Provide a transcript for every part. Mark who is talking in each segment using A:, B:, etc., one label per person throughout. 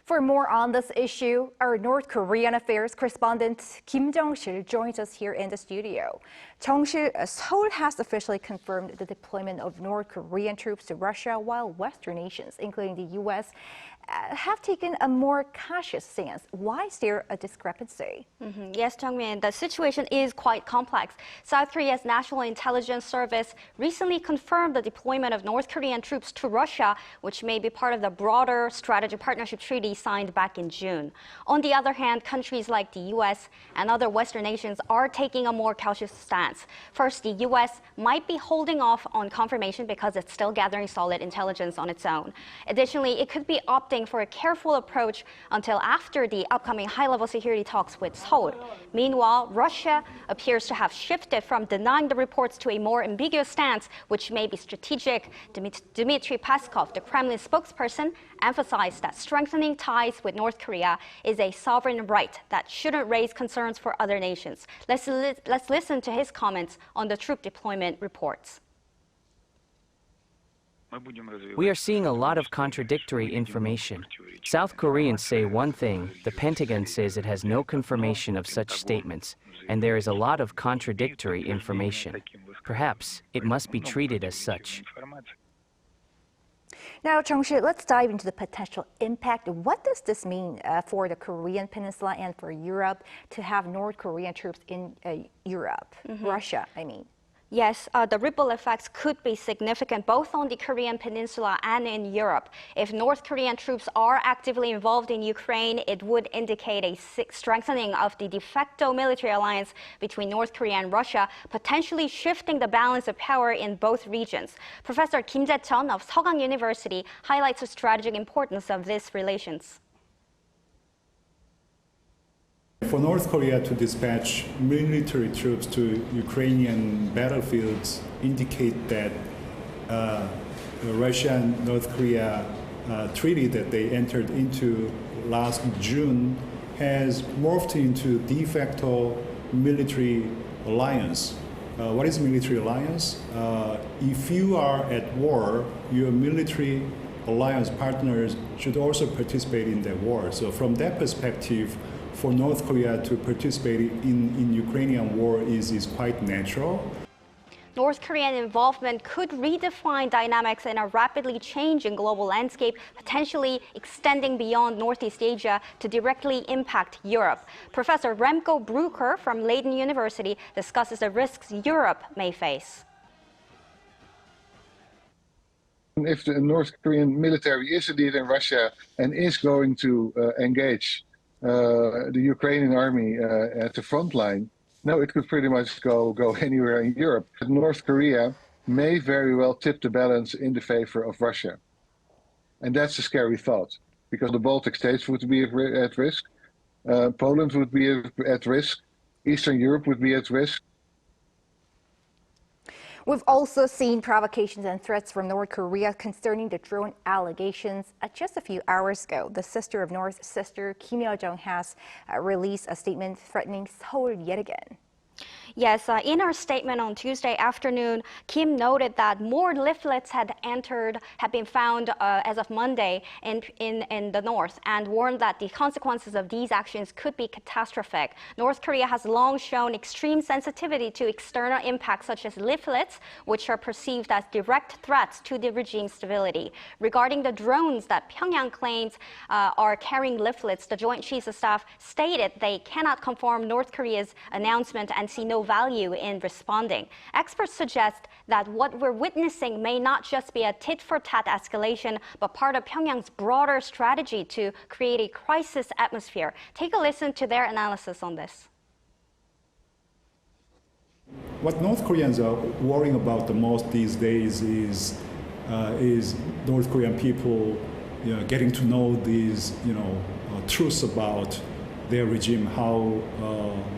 A: For more on this issue, our North Korean affairs correspondent Kim Jung-sil joins us here in the studio. Jung-sil, Seoul has officially confirmed the deployment of North Korean troops to Russia, while Western nations, including the U.S., have taken a more cautious stance. Why is there a discrepancy?
B: Yes, Jung-min, the situation is quite complex. South Korea's National Intelligence Service recently confirmed the deployment of North Korean troops to Russia, which may be part of the broader strategic partnership treaty signed back in June. On the other hand, countries like the U.S. and other Western nations are taking a more cautious stance. First, the U.S. might be holding off on confirmation because it's still gathering solid intelligence on its own. Additionally, it could be opting for a careful approach until after the upcoming high-level security talks with Seoul. Meanwhile, Russia appears to have shifted from denying the reports to a more ambiguous stance, which may be strategic. Dmitry Peskov, the Kremlin spokesperson, emphasized that strengthening ties with North Korea is a sovereign right that shouldn't raise concerns for other nations. Let's listen to his comments on the troop deployment reports.
C: We are seeing a lot of contradictory information. South Koreans say one thing, the Pentagon says it has no confirmation of such statements, and there is a lot of contradictory information. Perhaps it must be treated as such.
A: Now, Jung-sil, let's dive into the potential impact. What does this mean for the Korean Peninsula and for Europe to have North Korean troops in Europe, Russia, I mean?
B: Yes, the ripple effects could be significant both on the Korean Peninsula and in Europe. If North Korean troops are actively involved in Ukraine, it would indicate a strengthening of the de facto military alliance between North Korea and Russia, potentially shifting the balance of power in both regions. Professor Kim Jae-chun of Seogang University highlights the strategic importance of these relations.
D: For North Korea to dispatch military troops to Ukrainian battlefields indicate that the Russia and North Korea treaty that they entered into last June has morphed into de facto military alliance. What is military alliance? If you are at war, your military alliance partners should also participate in that war. So from that perspective, for North Korea to participate in Ukrainian war is quite natural.
B: North Korean involvement could redefine dynamics in a rapidly changing global landscape, potentially extending beyond Northeast Asia to directly impact Europe. Professor Remco Breuker from Leiden University discusses the risks Europe may face.
E: If the North Korean military is indeed in Russia and is going to engage the Ukrainian army at the front line, no, it could pretty much go anywhere in Europe. North Korea may very well tip the balance in the favor of Russia. And that's a scary thought, because the Baltic states would be at risk, Poland would be at risk, Eastern Europe would be at risk.
A: We've also seen provocations and threats from North Korea concerning the drone allegations. Just a few hours ago, the sister of North's sister, Kim Yo-jong, has released a statement threatening Seoul yet again.
B: Yes, in her statement on Tuesday afternoon, Kim noted that more leaflets had been found as of Monday in the north, and warned that the consequences of these actions could be catastrophic. North Korea has long shown extreme sensitivity to external impacts such as leaflets, which are perceived as direct threats to the regime's stability. Regarding the drones that Pyongyang claims are carrying leaflets, the Joint Chiefs of Staff stated they cannot conform North Korea's announcement and see no value in responding. Experts suggest that what we're witnessing may not just be a tit-for-tat escalation, but part of Pyongyang's broader strategy to create a crisis atmosphere. Take a listen to their analysis on this.
D: What North Koreans are worrying about the most these days is North Korean people getting to know these truths about their regime, how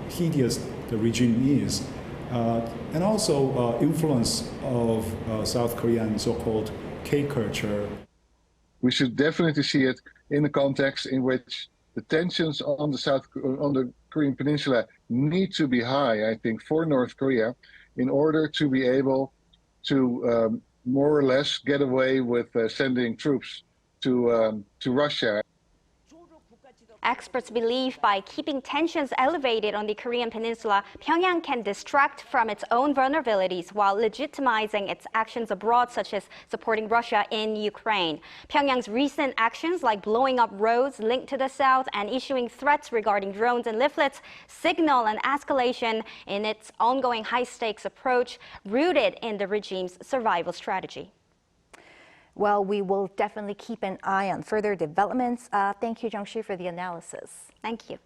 D: hideous the regime is, and also influence of South Korean so-called K-culture.
E: We should definitely see it in the context in which the tensions on the Korean Peninsula need to be high, I think, for North Korea, in order to be able to more or less get away with sending troops to Russia.
B: Experts believe by keeping tensions elevated on the Korean peninsula, Pyongyang can distract from its own vulnerabilities while legitimizing its actions abroad, such as supporting Russia in Ukraine. Pyongyang's recent actions, like blowing up roads linked to the south and issuing threats regarding drones and leaflets, signal an escalation in its ongoing high-stakes approach rooted in the regime's survival strategy.
A: Well, we will definitely keep an eye on further developments. Thank you, Jung-shi, for the analysis.
B: Thank you.